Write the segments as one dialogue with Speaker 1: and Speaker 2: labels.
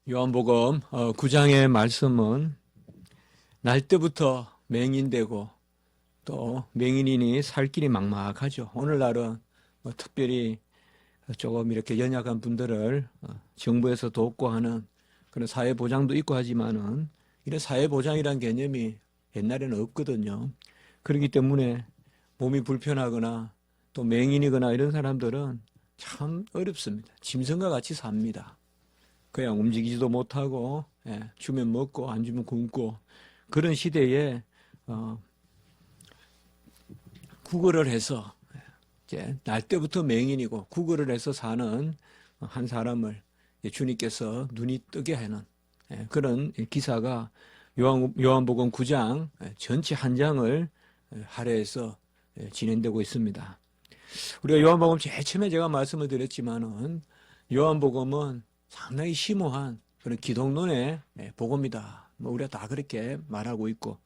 Speaker 1: 요한복음 9장의 말씀은 날 때부터 맹인되고 또 맹인이니 살 길이 막막하죠. 오늘날은 특별히 조금 이렇게 연약한 분들을 정부에서 돕고 하는 그런 사회보장도 있고 하지만은 이런 사회보장이란 개념이 옛날에는 없거든요. 그렇기 때문에 몸이 불편하거나 또 맹인이거나 이런 사람들은 참 어렵습니다. 짐승과 같이 삽니다. 그냥 움직이지도 못하고, 주면 먹고 안 주면 굶고 그런 시대에 구걸을 해서 이제 날 때부터 맹인이고 구걸을 해서 사는 한 사람을 주님께서 눈이 뜨게 하는 그런 기사가 요한복음 9장 전체 한 장을 할애해서 진행되고 있습니다. 우리가 요한복음 제일 처음에 제가 말씀을 드렸지만은 요한복음은 상당히 심오한 그런 기독론의 복음이다. 우리가 다 그렇게 말하고 있고,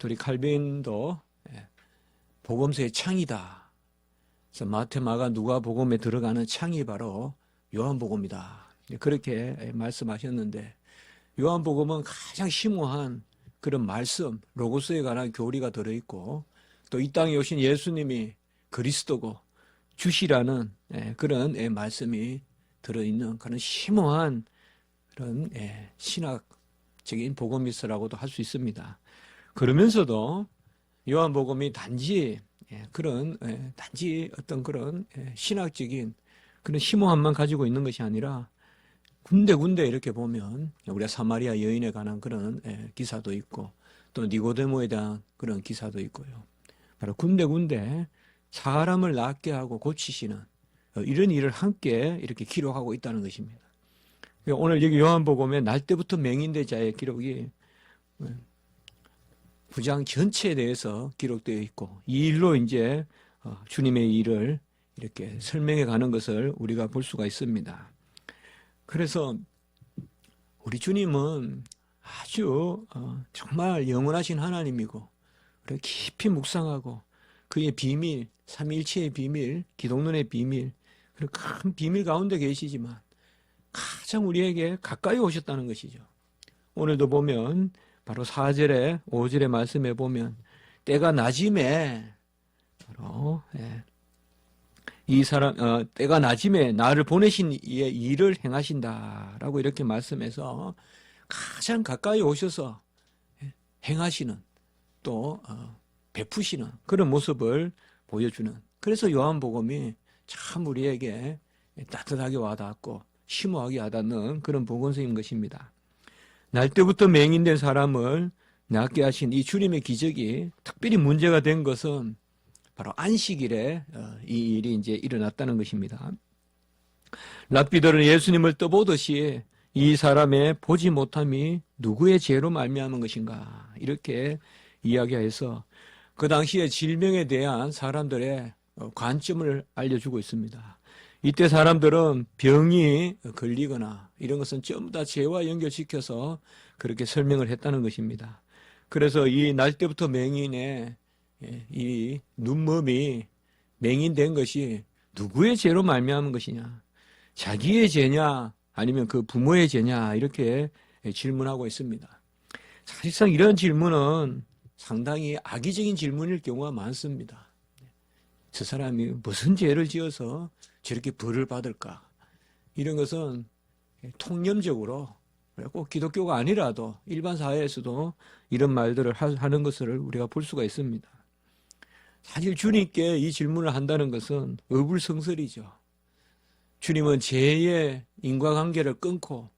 Speaker 1: 우리 칼빈도 복음서의 창이다. 그래서 마태, 마가, 누가 복음에 들어가는 창이 바로 요한복음이다. 그렇게 말씀하셨는데, 요한복음은 가장 심오한 그런 말씀, 로고스에 관한 교리가 들어있고, 또 이 땅에 오신 예수님이 그리스도고 주시라는 그런 말씀이 들어있는 그런 심오한 그런 신학적인 복음서라고도 할 수 있습니다. 그러면서도 요한복음이 단지 어떤 그런 신학적인 그런 심오함만 가지고 있는 것이 아니라 군데군데 이렇게 보면 우리가 사마리아 여인에 관한 그런 기사도 있고 또 니고데모에 대한 그런 기사도 있고요. 바로 군데군데 사람을 낫게 하고 고치시는 이런 일을 함께 이렇게 기록하고 있다는 것입니다. 오늘 여기 요한복음에 날 때부터 맹인된 자의 기록이 9장 전체에 대해서 기록되어 있고 이 일로 이제 주님의 일을 이렇게 설명해 가는 것을 우리가 볼 수가 있습니다. 그래서 우리 주님은 아주 정말 영원하신 하나님이고 깊이 묵상하고 그의 비밀, 삼위일체의 비밀, 기독론의 비밀, 그런 큰 비밀 가운데 계시지만 가장 우리에게 가까이 오셨다는 것이죠. 오늘도 보면 바로 4절에 5절의 말씀에 보면 때가 낮임에 바로 때가 낮임에 나를 보내신 이의 일을 행하신다라고 이렇게 말씀해서 가장 가까이 오셔서 행하시는 또 베푸시는 그런 모습을 보여주는, 그래서 요한복음이 참 우리에게 따뜻하게 와닿았고 심오하게 와닿는 그런 복음서인 것입니다. 날 때부터 맹인된 사람을 낫게 하신 이 주님의 기적이 특별히 문제가 된 것은 바로 안식일에 이 일이 이제 일어났다는 것입니다. 랍비들은 예수님을 떠보듯이 이 사람의 보지 못함이 누구의 죄로 말미암은 것인가 이렇게 이야기해서 그 당시에 질병에 대한 사람들의 관점을 알려주고 있습니다. 이때 사람들은 병이 걸리거나 이런 것은 전부 다 죄와 연결시켜서 그렇게 설명을 했다는 것입니다. 그래서 이 날 때부터 맹인의 이 눈몸이 맹인된 것이 누구의 죄로 말미암은 것이냐, 자기의 죄냐 아니면 그 부모의 죄냐 이렇게 질문하고 있습니다. 사실상 이런 질문은 상당히 악의적인 질문일 경우가 많습니다. 저 사람이 무슨 죄를 지어서 저렇게 벌을 받을까? 이런 것은 통념적으로 꼭 기독교가 아니라도 일반 사회에서도 이런 말들을 하는 것을 우리가 볼 수가 있습니다. 사실 주님께 이 질문을 한다는 것은 어불성설이죠. 주님은 죄의 인과관계를 끊고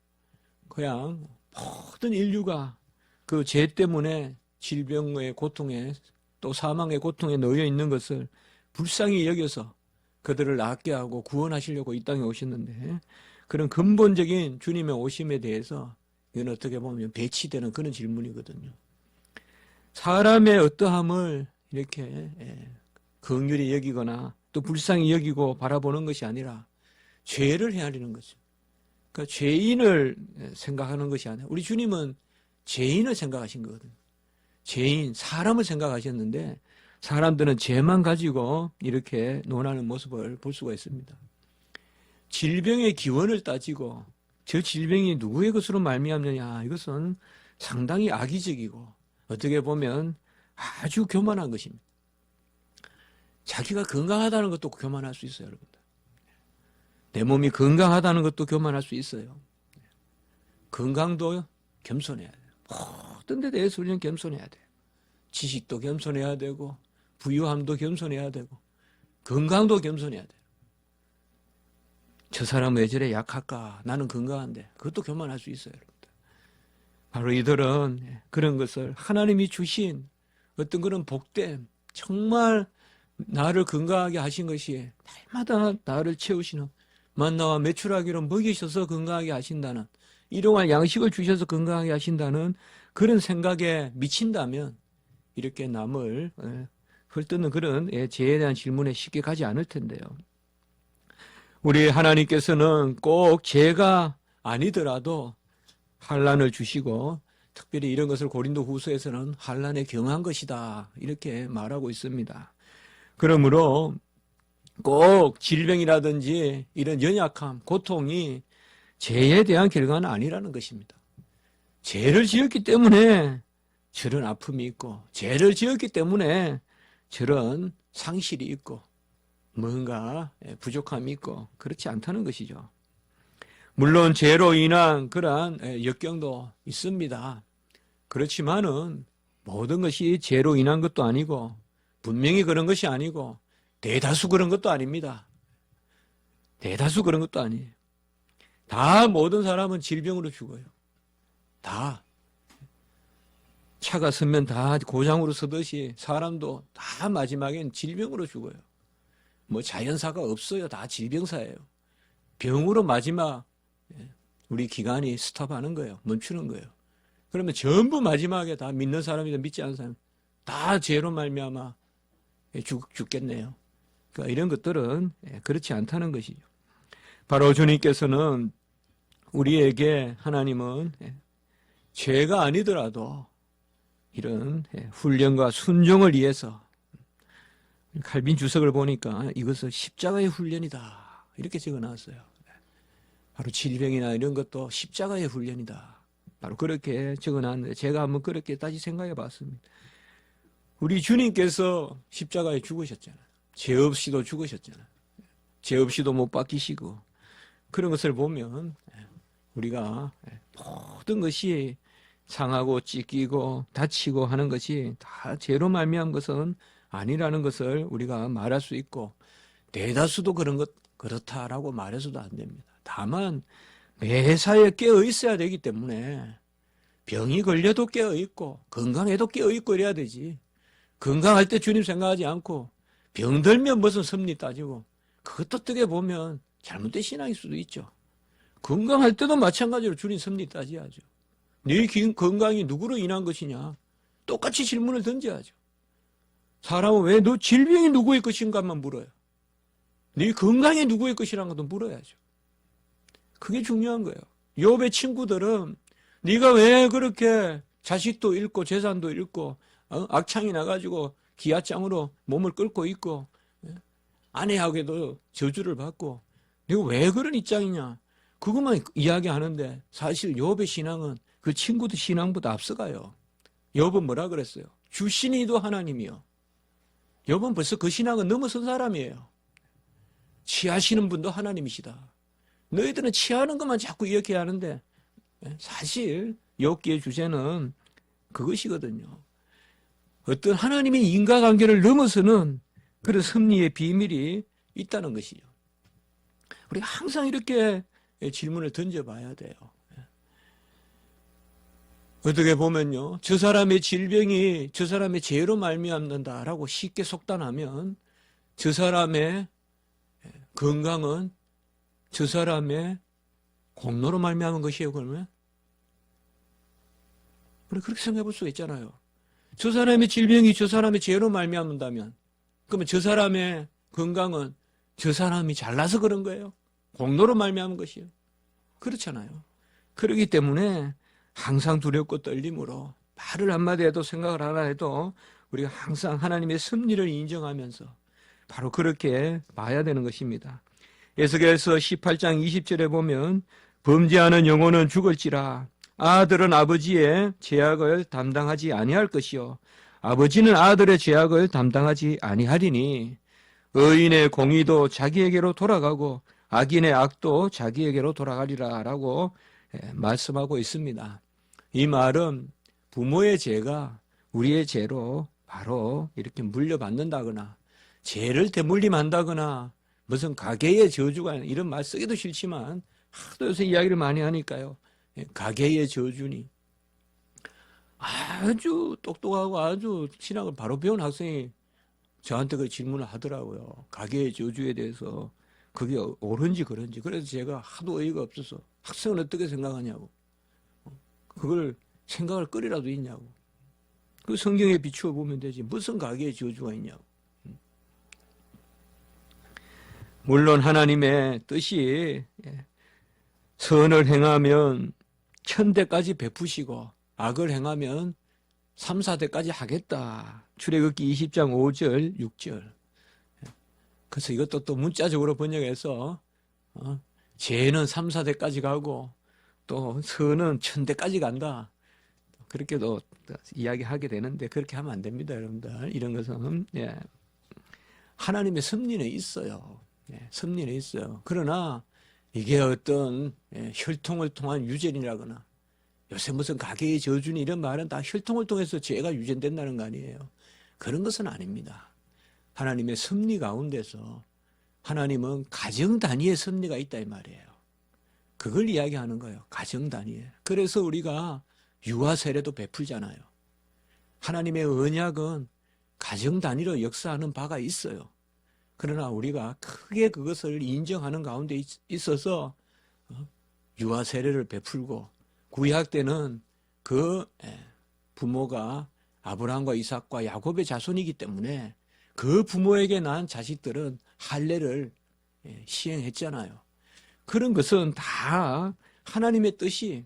Speaker 1: 그냥 모든 인류가 그 죄 때문에 질병의 고통에 또 사망의 고통에 놓여 있는 것을 불쌍히 여겨서 그들을 낫게 하고 구원하시려고 이 땅에 오셨는데, 그런 근본적인 주님의 오심에 대해서 이건 어떻게 보면 배치되는 그런 질문이거든요. 사람의 어떠함을 이렇게 긍휼히 여기거나 또 불쌍히 여기고 바라보는 것이 아니라 죄를 헤아리는 거죠. 그러니까 죄인을 생각하는 것이 아니라 우리 주님은 죄인을 생각하신 거거든요. 죄인, 사람을 생각하셨는데 사람들은 죄만 가지고 이렇게 논하는 모습을 볼 수가 있습니다. 질병의 기원을 따지고 저 질병이 누구의 것으로 말미암느냐, 이것은 상당히 악의적이고 어떻게 보면 아주 교만한 것입니다. 자기가 건강하다는 것도 교만할 수 있어요, 여러분들. 내 몸이 건강하다는 것도 교만할 수 있어요. 건강도 겸손해야 돼요. 모든 데 대해서 우리는 겸손해야 돼요. 지식도 겸손해야 되고 부유함도 겸손해야 되고 건강도 겸손해야 돼요. 저 사람은 왜 저래 약할까? 나는 건강한데. 그것도 교만할 수 있어요, 여러분들. 바로 이들은 그런 것을 하나님이 주신 어떤 그런 복됨, 정말 나를 건강하게 하신 것이 날마다 나를 채우시는, 만나와 메추라기로 먹이셔서 건강하게 하신다는, 일용할 양식을 주셔서 건강하게 하신다는 그런 생각에 미친다면 이렇게 남을 헐뜯는 그런 죄에 대한 질문에 쉽게 가지 않을 텐데요. 우리 하나님께서는 꼭 죄가 아니더라도 환난을 주시고, 특별히 이런 것을 고린도후서에서는 환난에 경한 것이다 이렇게 말하고 있습니다. 그러므로 꼭 질병이라든지 이런 연약함, 고통이 죄에 대한 결과는 아니라는 것입니다. 죄를 지었기 때문에 저런 아픔이 있고, 죄를 지었기 때문에 저런 상실이 있고, 뭔가 부족함이 있고, 그렇지 않다는 것이죠. 물론 죄로 인한 그러한 역경도 있습니다. 그렇지만은 모든 것이 죄로 인한 것도 아니고, 분명히 그런 것이 아니고, 대다수 그런 것도 아닙니다. 대다수 그런 것도 아니에요. 다 모든 사람은 질병으로 죽어요. 다. 차가 서면 다 고장으로 서듯이 사람도 다 마지막엔 질병으로 죽어요. 뭐 자연사가 없어요. 다 질병사예요. 병으로 마지막 우리 기관이 스탑하는 거예요. 멈추는 거예요. 그러면 전부 마지막에 다 믿는 사람이든 믿지 않는 사람 다 죄로 말미암아 죽겠네요. 그러니까 이런 것들은 그렇지 않다는 것이죠. 바로 주님께서는 우리에게, 하나님은 죄가 아니더라도 이런 훈련과 순종을 위해서, 칼빈 주석을 보니까 이것을 십자가의 훈련이다 이렇게 적어놨어요. 바로 질병이나 이런 것도 십자가의 훈련이다. 바로 그렇게 적어놨는데 제가 한번 그렇게 다시 생각해 봤습니다. 우리 주님께서 십자가에 죽으셨잖아요. 죄 없이도 죽으셨잖아요. 죄 없이도 못 박히시고, 그런 것을 보면 우리가 모든 것이 상하고 찢기고 다치고 하는 것이 다 죄로 말미암은 것은 아니라는 것을 우리가 말할 수 있고, 대다수도 그렇다라고 말해서도 안 됩니다. 다만 매사에 깨어 있어야 되기 때문에, 병이 걸려도 깨어 있고 건강해도 깨어 있고 이래야 되지. 건강할 때 주님 생각하지 않고 병들면 무슨 섭리 따지고, 그것도 어떻게 보면 잘못된 신앙일 수도 있죠. 건강할 때도 마찬가지로 주님 섭리 따져야죠. 네 건강이 누구로 인한 것이냐? 똑같이 질문을 던져야죠. 사람은 왜 너 질병이 누구의 것인가만 물어요. 네 건강이 누구의 것이라는 것도 물어야죠. 그게 중요한 거예요. 욥의 친구들은 네가 왜 그렇게 자식도 잃고 재산도 잃고 악창이 나가지고 기아장으로 몸을 끓고 있고 아내에게도 저주를 받고 네가 왜 그런 입장이냐? 그것만 이야기하는데 사실 욥의 신앙은 그 친구들 신앙보다 앞서가요. 욥은 뭐라 그랬어요? 주신이도 하나님이요. 욥은 벌써 그 신앙은 넘어선 사람이에요. 취하시는 분도 하나님이시다. 너희들은 취하는 것만 자꾸 이렇게 하는데 사실 욥기의 주제는 그것이거든요. 어떤 하나님의 인과관계를 넘어서는 그런 섭리의 비밀이 있다는 것이죠. 우리가 항상 이렇게 질문을 던져봐야 돼요. 어떻게 보면요, 저 사람의 질병이 저 사람의 죄로 말미암는다라고 쉽게 속단하면 저 사람의 건강은 저 사람의 공로로 말미암은 것이에요. 그러면 그렇게 생각해 볼 수가 있잖아요. 저 사람의 질병이 저 사람의 죄로 말미암는다면 그러면 저 사람의 건강은 저 사람이 잘나서 그런 거예요. 공로로 말미암은 것이에요. 그렇잖아요. 그렇기 때문에 항상 두렵고 떨림으로 말을 한마디 해도 생각을 하나 해도 우리가 항상 하나님의 섭리를 인정하면서 바로 그렇게 봐야 되는 것입니다. 에스겔서 18장 20절에 보면 범죄하는 영혼은 죽을지라. 아들은 아버지의 죄악을 담당하지 아니할 것이요 아버지는 아들의 죄악을 담당하지 아니하리니 의인의 공의도 자기에게로 돌아가고 악인의 악도 자기에게로 돌아가리라 라고 말씀하고 있습니다. 이 말은 부모의 죄가 우리의 죄로 바로 이렇게 물려받는다거나 죄를 대물림한다거나 무슨 가계의 저주가 이런 말 쓰기도 싫지만 하도 요새 이야기를 많이 하니까요. 가계의 저주니 아주 똑똑하고 아주 신학을 바로 배운 학생이 저한테 그 질문을 하더라고요. 가계의 저주에 대해서 그게 옳은지 그런지. 그래서 제가 하도 어이가 없어서 학생은 어떻게 생각하냐고. 그걸 생각할 거리라도 있냐고. 그 성경에 비추어 보면 되지. 무슨 가계의 저주가 있냐고. 물론 하나님의 뜻이 선을 행하면 1000대까지 베푸시고 악을 행하면 3, 4대까지 하겠다. 출애굽기 20장 5절, 6절. 그래서 이것도 또 문자적으로 번역해서 죄는 3, 4대까지 가고 또 선은 1000대까지 간다. 그렇게도 이야기하게 되는데 그렇게 하면 안 됩니다, 여러분들. 이런 것은 하나님의 섭리는 있어요. 섭리는 있어요. 그러나 이게 어떤 혈통을 통한 유전이라거나 요새 무슨 가계의 저주니 이런 말은 다 혈통을 통해서 죄가 유전된다는 거 아니에요. 그런 것은 아닙니다. 하나님의 섭리 가운데서 하나님은 가정 단위의 섭리가 있다 이 말이에요. 그걸 이야기하는 거예요. 가정 단위에. 그래서 우리가 유아 세례도 베풀잖아요. 하나님의 언약은 가정 단위로 역사하는 바가 있어요. 그러나 우리가 크게 그것을 인정하는 가운데 있어서 유아 세례를 베풀고 구약 때는 그 부모가 아브라함과 이삭과 야곱의 자손이기 때문에 그 부모에게 난 자식들은 할례를 시행했잖아요. 그런 것은 다 하나님의 뜻이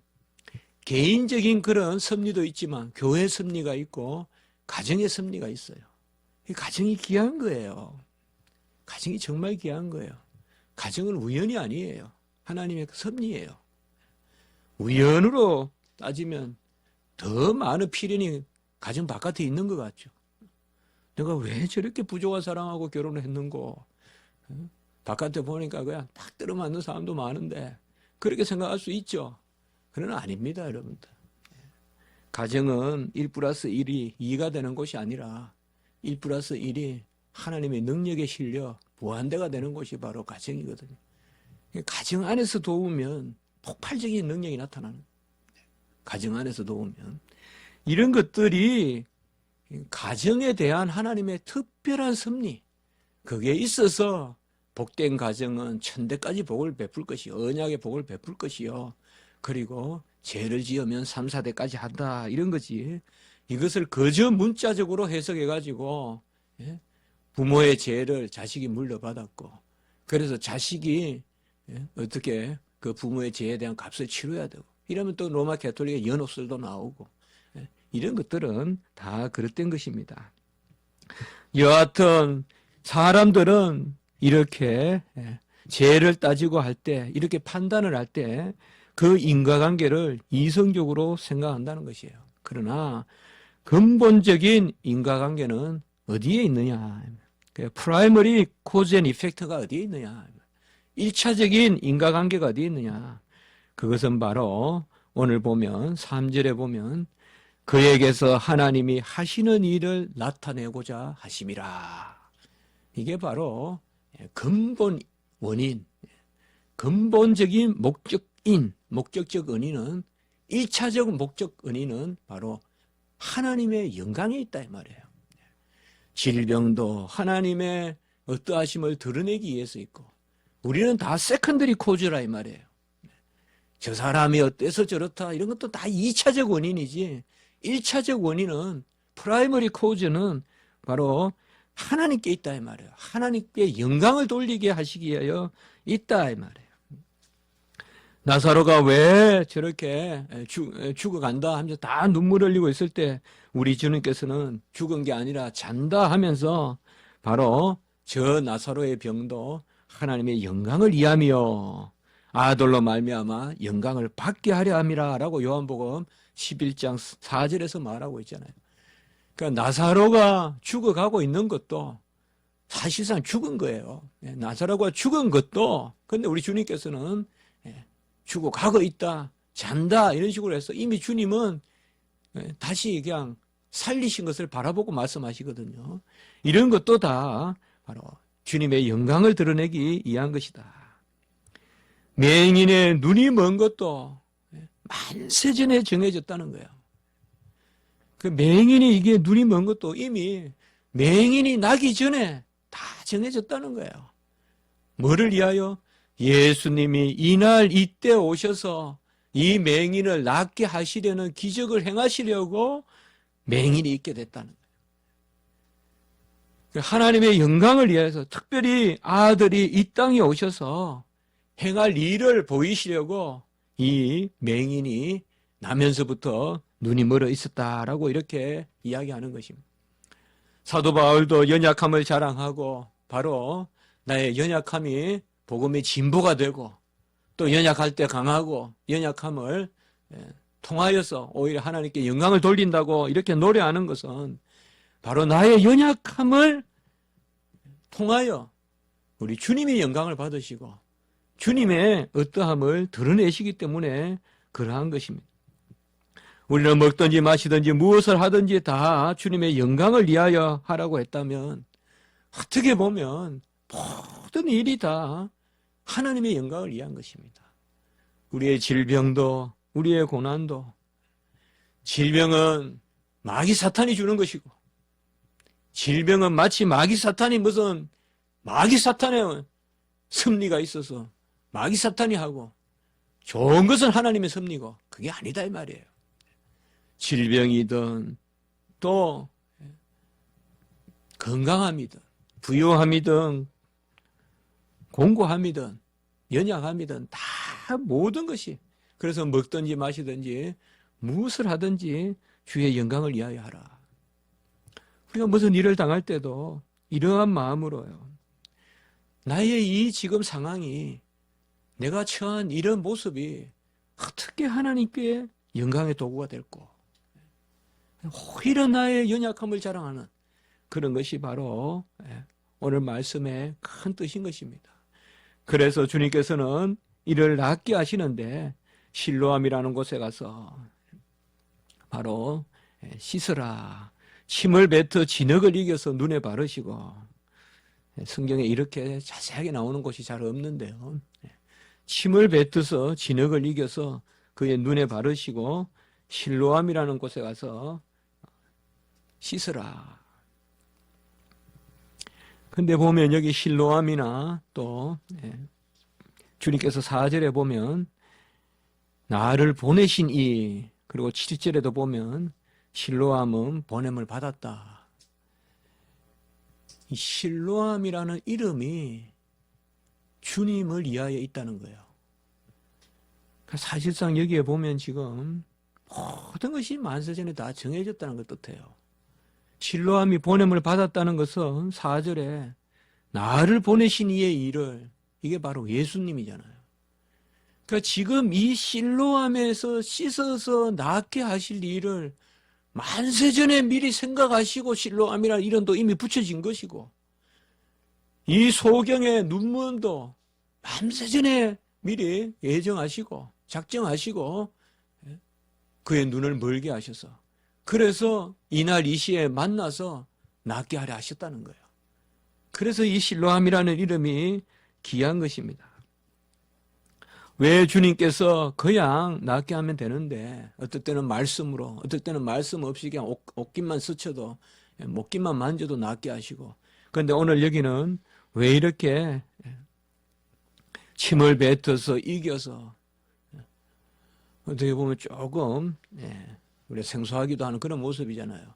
Speaker 1: 개인적인 그런 섭리도 있지만 교회 섭리가 있고 가정의 섭리가 있어요. 가정이 귀한 거예요. 가정이 정말 귀한 거예요. 가정은 우연이 아니에요. 하나님의 섭리예요. 우연으로 따지면 더 많은 필연이 가정 바깥에 있는 것 같죠. 내가 왜 저렇게 부족한 사람하고 결혼을 했는고. 바깥에 보니까 그냥 딱 들어맞는 사람도 많은데 그렇게 생각할 수 있죠. 그러나 아닙니다, 여러분들. 가정은 1 플러스 1이 2가 되는 것이 아니라 1 플러스 1이 하나님의 능력에 실려 무한대가 되는 곳이 바로 가정이거든요. 가정 안에서 도우면 폭발적인 능력이 나타나는 가정 안에서 도우면 이런 것들이 가정에 대한 하나님의 특별한 섭리 그게 있어서 복된 가정은 1000대까지 복을 베풀 것이요 언약의 복을 베풀 것이요 그리고 죄를 지으면 3, 4대까지 한다 이런 거지. 이것을 그저 문자적으로 해석해 가지고 부모의 죄를 자식이 물려받았고 그래서 자식이 어떻게 그 부모의 죄에 대한 값을 치러야 되고 이러면 또 로마 가톨릭의 연옥설도 나오고 이런 것들은 다 그릇된 것입니다. 여하튼 사람들은 이렇게 죄를 따지고 할 때 이렇게 판단을 할 때 그 인과관계를 이성적으로 생각한다는 것이에요. 그러나 근본적인 인과관계는 어디에 있느냐? 프라이머리 코즈 앤 이펙트가 어디에 있느냐? 1차적인 인과관계가 어디에 있느냐? 그것은 바로 오늘 보면 3절에 보면 그에게서 하나님이 하시는 일을 나타내고자 하심이라. 이게 바로 근본 원인, 근본적인 목적적 은인은 1차적 목적 은인은 바로 하나님의 영광에 있다 이 말이에요. 질병도 하나님의 어떠하심을 드러내기 위해서 있고 우리는 다 세컨더리 코즈라 이 말이에요. 저 사람이 어때서 저렇다 이런 것도 다 2차적 원인이지 1차적 원인은 프라이머리 코즈는 바로 하나님께 있다 이 말이에요. 하나님께 영광을 돌리게 하시기 위하여 있다 이 말이에요. 나사로가 왜 저렇게 죽어간다 하면서 다 눈물 흘리고 있을 때 우리 주님께서는 죽은 게 아니라 잔다 하면서 바로 저 나사로의 병도 하나님의 영광을 위하며 아들로 말미암아 영광을 받게 하려 함이라라고 요한복음 11장 4절에서 말하고 있잖아요. 그러니까 나사로가 죽어가고 있는 것도 사실상 죽은 거예요. 나사로가 죽은 것도 근데 우리 주님께서는 죽어가고 있다, 잔다 이런 식으로 해서 이미 주님은 다시 그냥 살리신 것을 바라보고 말씀하시거든요. 이런 것도 다 바로 주님의 영광을 드러내기 위한 것이다. 맹인의 눈이 먼 것도 만세전에 정해졌다는 거예요. 그 맹인이 이게 눈이 먼 것도 이미 맹인이 나기 전에 다 정해졌다는 거예요. 뭐를 위하여? 예수님이 이날 이때 오셔서 이 맹인을 낫게 하시려는 기적을 행하시려고 맹인이 있게 됐다는 거예요. 하나님의 영광을 위해서 특별히 아들이 이 땅에 오셔서 행할 일을 보이시려고 이 맹인이 나면서부터 눈이 멀어 있었다라고 이렇게 이야기하는 것입니다. 사도 바울도 연약함을 자랑하고 바로 나의 연약함이 복음의 진보가 되고 또 연약할 때 강하고 연약함을 통하여서 오히려 하나님께 영광을 돌린다고 이렇게 노래하는 것은 바로 나의 연약함을 통하여 우리 주님이 영광을 받으시고 주님의 어떠함을 드러내시기 때문에 그러한 것입니다. 우리는 먹든지 마시든지 무엇을 하든지 다 주님의 영광을 위하여 하라고 했다면 어떻게 보면 모든 일이 다 하나님의 영광을 위한 것입니다. 우리의 질병도 우리의 고난도 질병은 마귀 사탄이 주는 것이고 질병은 마치 마귀 사탄이 무슨 마귀 사탄의 섭리가 있어서 마귀 사탄이 하고 좋은 것은 하나님의 섭리고 그게 아니다 이 말이에요. 질병이든 또 건강함이든 부유함이든 공고함이든 연약함이든 다 모든 것이 그래서 먹든지 마시든지 무엇을 하든지 주의 영광을 위하여 하라. 우리가 무슨 일을 당할 때도 이러한 마음으로요. 나의 이 지금 상황이 내가 처한 이런 모습이 어떻게 하나님께 영광의 도구가 될고 오히려 나의 연약함을 자랑하는 그런 것이 바로 오늘 말씀의 큰 뜻인 것입니다. 그래서 주님께서는 이를 낫게 하시는데 실로암이라는 곳에 가서 바로 씻으라 침을 뱉어 진흙을 이겨서 눈에 바르시고 성경에 이렇게 자세하게 나오는 곳이 잘 없는데요. 침을 뱉어서 진흙을 이겨서 그의 눈에 바르시고 실로암이라는 곳에 가서 씻으라. 근데 보면 여기 실로암이나 또 주님께서 4절에 보면 나를 보내신 이 그리고 7절에도 보면 실로암은 보냄을 받았다. 이 실로암이라는 이름이 주님을 위하여 있다는 거예요. 사실상 여기에 보면 지금 모든 것이 만세전에 다 정해졌다는 걸 뜻해요. 실로암이 보냄을 받았다는 것은 4절에 나를 보내신 이의 일을 이게 바로 예수님이잖아요. 그러니까 지금 이 실로암에서 씻어서 낫게 하실 일을 만세전에 미리 생각하시고 실로암이라는 이름도 이미 붙여진 것이고 이 소경의 눈먼도 만세전에 미리 예정하시고 작정하시고 그의 눈을 멀게 하셔서 그래서 이날 이 시에 만나서 낫게 하려 하셨다는 거예요. 그래서 이 실로암이라는 이름이 귀한 것입니다. 왜 주님께서 그냥 낫게 하면 되는데 어떨 때는 말씀으로 어떨 때는 말씀 없이 그냥 옷깃만 스쳐도 목깃만 만져도 낫게 하시고 그런데 오늘 여기는 왜 이렇게 침을 뱉어서 이겨서 어떻게 보면 조금 우리가 생소하기도 하는 그런 모습이잖아요.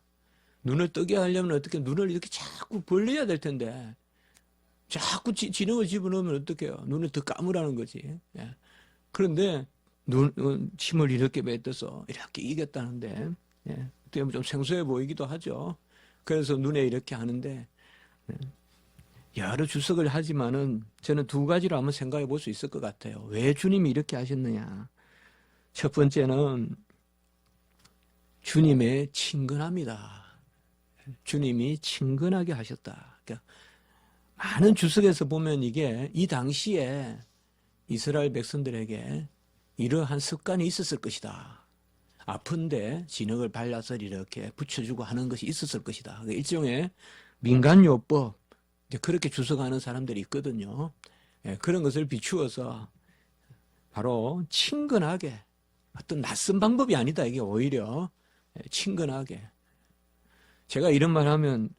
Speaker 1: 눈을 뜨게 하려면 어떻게 눈을 이렇게 자꾸 벌려야 될 텐데 자꾸 진흙을 집어넣으면 어떡해요? 눈을 더 감으라는 거지. 그런데 침을 이렇게 뱉어서 이렇게 이겼다는데 어떻게 보면 좀 생소해 보이기도 하죠. 그래서 눈에 이렇게 하는데 여러 주석을 하지만은 저는 두 가지로 한번 생각해 볼 수 있을 것 같아요. 왜 주님이 이렇게 하셨느냐. 첫 번째는 주님의 친근함이다. 주님이 친근하게 하셨다. 그러니까 많은 주석에서 보면 이게 이 당시에 이스라엘 백성들에게 이러한 습관이 있었을 것이다. 아픈데 진흙을 발라서 이렇게 붙여주고 하는 것이 있었을 것이다. 일종의 민간요법, 그렇게 주석하는 사람들이 있거든요. 그런 것을 비추어서 바로 친근하게, 어떤 낯선 방법이 아니다. 이게 오히려 친근하게. 제가 이런 말 하면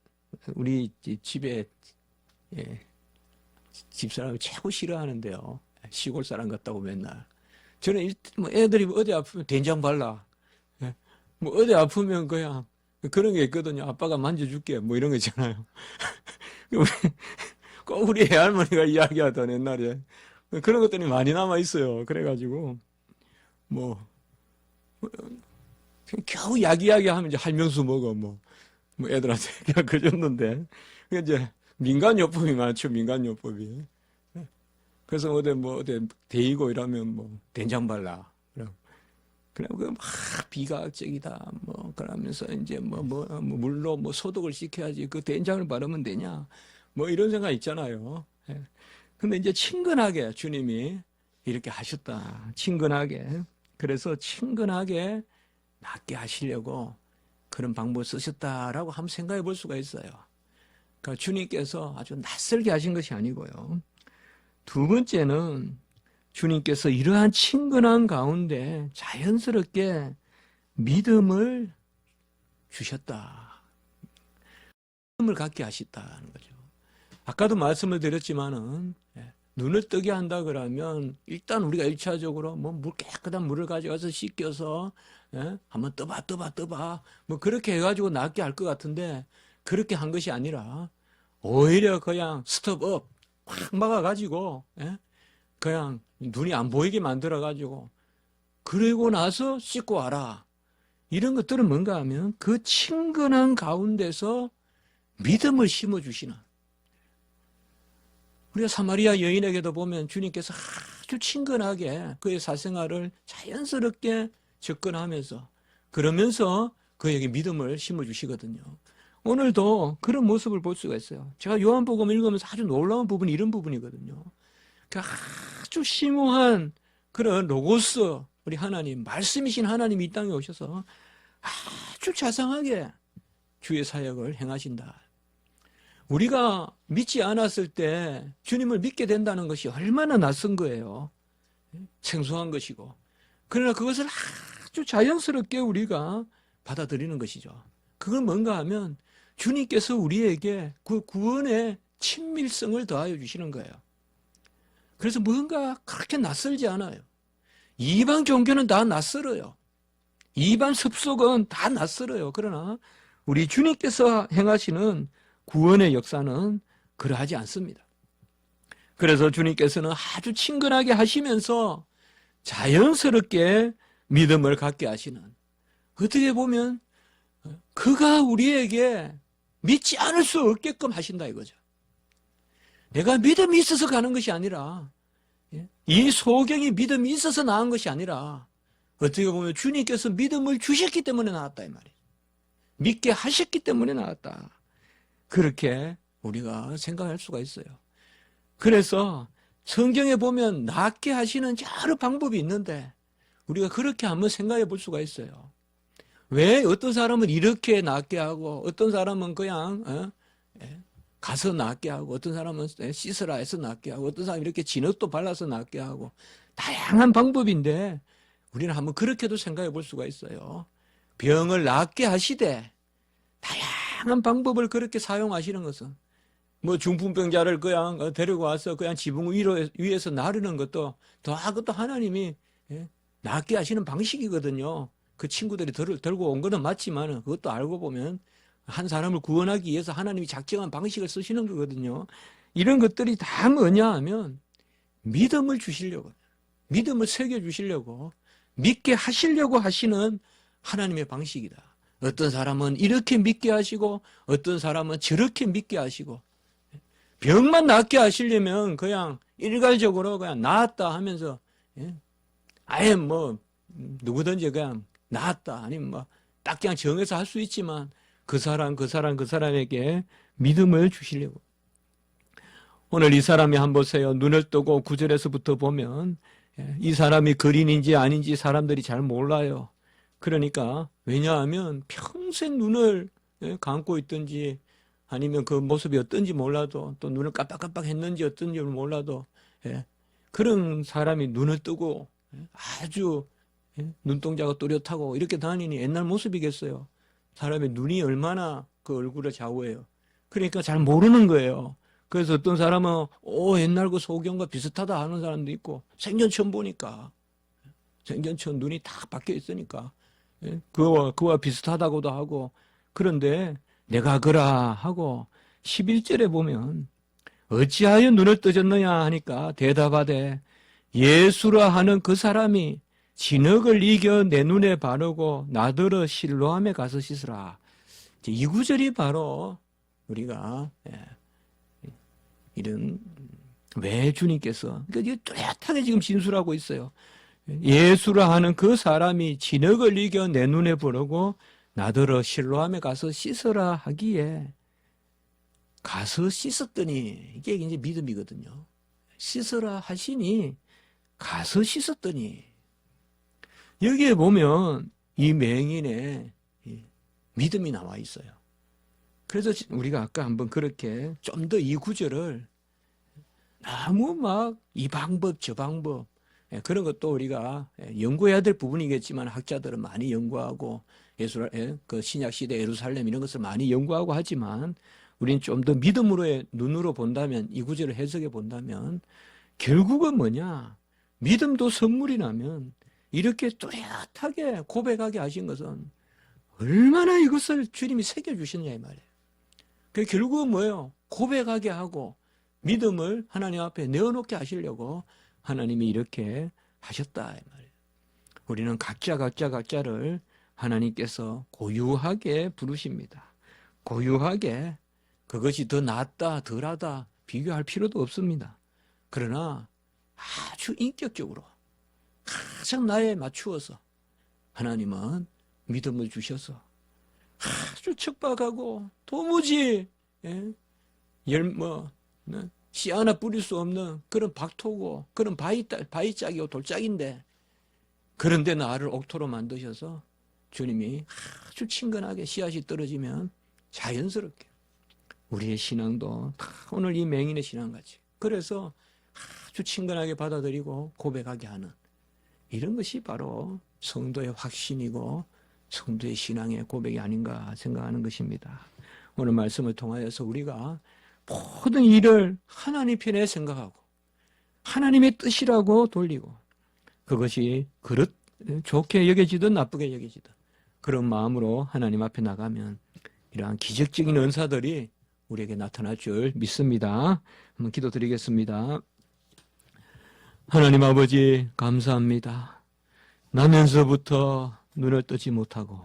Speaker 1: 우리 집에 집사람이 최고 싫어하는데요. 시골 사람 같다고 맨날. 저는 뭐 애들이 어디 아프면 된장 발라. 뭐 어디 아프면 그냥 그런 게 있거든요. 아빠가 만져줄게. 뭐 이런 거 있잖아요. 꼭 우리 애할머니가 이야기하던 옛날에 그런 것들이 많이 남아 있어요. 그래가지고 뭐 겨우 야기야기 하면 이제 할명수 먹어 뭐 애들한테 그냥 그랬는데 이제 민간요법이 많죠. 민간요법이. 그래서 어디 데이고 이러면 뭐 된장 발라. 그래 막 비과학적이다. 뭐 그러면서 이제 물로 뭐 소독을 시켜야지 그 된장을 바르면 되냐. 뭐 이런 생각 있잖아요. 근데 이제 친근하게 주님이 이렇게 하셨다. 친근하게. 그래서 친근하게 낫게 하시려고 그런 방법을 쓰셨다라고 한번 생각해 볼 수가 있어요. 그러니까 주님께서 아주 낯설게 하신 것이 아니고요. 두 번째는 주님께서 이러한 친근한 가운데 자연스럽게 믿음을 주셨다. 믿음을 갖게 하셨다는 거죠. 아까도 말씀을 드렸지만은 눈을 뜨게 한다 그러면 일단 우리가 1차적으로 뭐 깨끗한 물을 가져가서 씻겨서 한번 떠봐 뭐 그렇게 해가지고 낫게 할 것 같은데 그렇게 한 것이 아니라 오히려 그냥 스톱업 확 막아가지고 그냥 눈이 안 보이게 만들어가지고 그리고 나서 씻고 와라. 이런 것들은 뭔가 하면 그 친근한 가운데서 믿음을 심어주시는, 우리가 사마리아 여인에게도 보면 주님께서 아주 친근하게 그의 사생활을 자연스럽게 접근하면서 그러면서 그에게 믿음을 심어주시거든요. 오늘도 그런 모습을 볼 수가 있어요. 제가 요한복음 읽으면서 아주 놀라운 부분이 이런 부분이거든요. 그러니까 아주 심오한 그런 로고스, 우리 하나님, 말씀이신 하나님이 이 땅에 오셔서 아주 자상하게 주의 사역을 행하신다. 우리가 믿지 않았을 때 주님을 믿게 된다는 것이 얼마나 낯선 거예요. 생소한 것이고. 그러나 그것을 아주 자연스럽게 우리가 받아들이는 것이죠. 그건 뭔가 하면 주님께서 우리에게 그 구원의 친밀성을 더하여 주시는 거예요. 그래서 뭔가 그렇게 낯설지 않아요. 이방 종교는 다 낯설어요. 이방 습속은 다 낯설어요. 그러나 우리 주님께서 행하시는 구원의 역사는 그러하지 않습니다. 그래서 주님께서는 아주 친근하게 하시면서 자연스럽게 믿음을 갖게 하시는, 어떻게 보면 그가 우리에게 믿지 않을 수 없게끔 하신다 이거죠. 내가 믿음이 있어서 가는 것이 아니라, 이 소경이 믿음이 있어서 나은 것이 아니라 어떻게 보면 주님께서 믿음을 주셨기 때문에 나왔다 이 말이에요. 믿게 하셨기 때문에 나왔다. 그렇게 우리가 생각할 수가 있어요. 그래서 성경에 보면 낫게 하시는 여러 방법이 있는데 우리가 그렇게 한번 생각해 볼 수가 있어요. 왜 어떤 사람은 이렇게 낫게 하고 어떤 사람은 그냥 가서 낫게 하고 어떤 사람은 씻으라 해서 낫게 하고 어떤 사람은 이렇게 진흙도 발라서 낫게 하고 다양한 방법인데 우리는 한번 그렇게도 생각해 볼 수가 있어요. 병을 낫게 하시되 다양한 방법을 그렇게 사용하시는 것은 뭐 중풍병자를 그냥 데리고 와서 그냥 지붕 위에서 나르는 것도 그것도 하나님이 낫게 하시는 방식이거든요. 그 친구들이 들고 온 거는 맞지만 그것도 알고 보면 한 사람을 구원하기 위해서 하나님이 작정한 방식을 쓰시는 거거든요. 이런 것들이 다 뭐냐 하면 믿음을 주시려고, 믿음을 새겨주시려고, 믿게 하시려고 하시는 하나님의 방식이다. 어떤 사람은 이렇게 믿게 하시고 어떤 사람은 저렇게 믿게 하시고, 병만 낫게 하시려면 그냥 일괄적으로 그냥 나았다 하면서, 예? 아예 뭐 누구든지 그냥 나았다 아니면 뭐 딱 그냥 정해서 할 수 있지만 그 사람에게 믿음을 주시려고. 오늘 이 사람이 한번 보세요. 눈을 뜨고 9절에서부터 보면 이 사람이 거린인지 아닌지 사람들이 잘 몰라요. 그러니까 왜냐하면 평생 눈을 감고 있든지 아니면 그 모습이 어떤지 몰라도 또 눈을 깜빡깜빡 했는지 어떤지 몰라도 그런 사람이 눈을 뜨고 아주 눈동자가 또렷하고 이렇게 다니니 옛날 모습이겠어요. 사람의 눈이 얼마나 그 얼굴을 좌우해요. 그러니까 잘 모르는 거예요. 그래서 어떤 사람은 옛날 그 소경과 비슷하다 하는 사람도 있고 생전 처음 보니까 생전 처음 눈이 다 바뀌어 있으니까 그와 비슷하다고도 하고 그런데 내가 그라 하고 11절에 보면 어찌하여 눈을 뜨졌느냐 하니까 대답하되 예수라 하는 그 사람이 진흙을 이겨 내 눈에 바르고 나더러 실로암에 가서 씻으라. 이 구절이 바로 우리가 이런 왜 주님께서 그러니까 뚜렷하게 지금 진술하고 있어요. 예수라 하는 그 사람이 진흙을 이겨 내 눈에 바르고 나더러 실로암에 가서 씻으라 하기에 가서 씻었더니 이게 이제 믿음이거든요. 씻으라 하시니 가서 씻었더니 여기에 보면 이 맹인의 믿음이 나와 있어요. 그래서 우리가 아까 한번 그렇게 좀 더 이 구절을 너무 막 이 방법 저 방법 그런 것도 우리가 연구해야 될 부분이겠지만 학자들은 많이 연구하고 그 신약 시대 예루살렘 이런 것을 많이 연구하고 하지만 우리는 좀 더 믿음으로의 눈으로 본다면 이 구절을 해석해 본다면 결국은 뭐냐? 믿음도 선물이라면 이렇게 뚜렷하게 고백하게 하신 것은 얼마나 이것을 주님이 새겨주시느냐 이 말이에요. 그 결국은 뭐예요? 고백하게 하고 믿음을 하나님 앞에 내어놓게 하시려고 하나님이 이렇게 하셨다 이 말이에요. 우리는 각자를 하나님께서 고유하게 부르십니다. 고유하게 그것이 더 낫다 덜하다 비교할 필요도 없습니다. 그러나 아주 인격적으로 가장 나에 맞추어서 하나님은 믿음을 주셔서 아주 척박하고 도무지 씨 하나 뿌릴 수 없는 그런 박토고 그런 바위짝이고 돌짝인데 그런데 나를 옥토로 만드셔서 주님이 아주 친근하게 씨앗이 떨어지면 자연스럽게 우리의 신앙도 다 오늘 이 맹인의 신앙같이 그래서 아주 친근하게 받아들이고 고백하게 하는 이런 것이 바로 성도의 확신이고 성도의 신앙의 고백이 아닌가 생각하는 것입니다. 오늘 말씀을 통하여서 우리가 모든 일을 하나님 편에 생각하고 하나님의 뜻이라고 돌리고 그것이 좋게 여겨지든 나쁘게 여겨지든 그런 마음으로 하나님 앞에 나가면 이러한 기적적인 은사들이 우리에게 나타날 줄 믿습니다. 한번 기도드리겠습니다. 하나님 아버지 감사합니다. 나면서부터 눈을 뜨지 못하고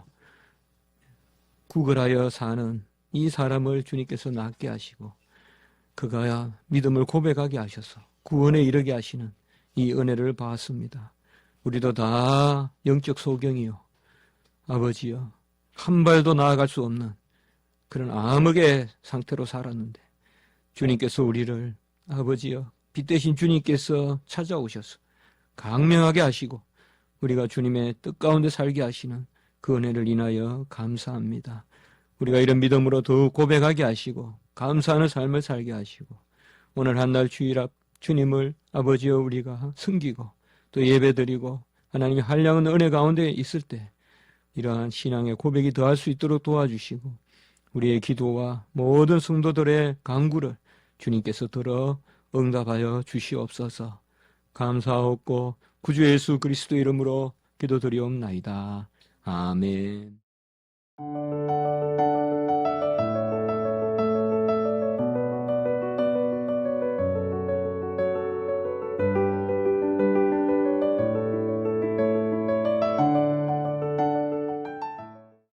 Speaker 1: 구걸하여 사는 이 사람을 주님께서 낫게 하시고 그가 믿음을 고백하게 하셔서 구원에 이르게 하시는 이 은혜를 받았습니다. 우리도 다 영적 소경이요 아버지여 한 발도 나아갈 수 없는 그런 암흑의 상태로 살았는데 주님께서 우리를 아버지여 빛 대신 주님께서 찾아오셔서 강명하게 하시고 우리가 주님의 뜻 가운데 살게 하시는 그 은혜를 인하여 감사합니다. 우리가 이런 믿음으로 더욱 고백하게 하시고 감사하는 삶을 살게 하시고 오늘 한날 주일 앞 주님을 아버지여 우리가 섬기고 또 예배드리고 하나님의 한량한 은혜 가운데 있을 때 이러한 신앙의 고백이 더할 수 있도록 도와주시고 우리의 기도와 모든 성도들의 간구를 주님께서 들어 응답하여 주시옵소서. 감사하옵고 구주 예수 그리스도 이름으로 기도드리옵나이다. 아멘.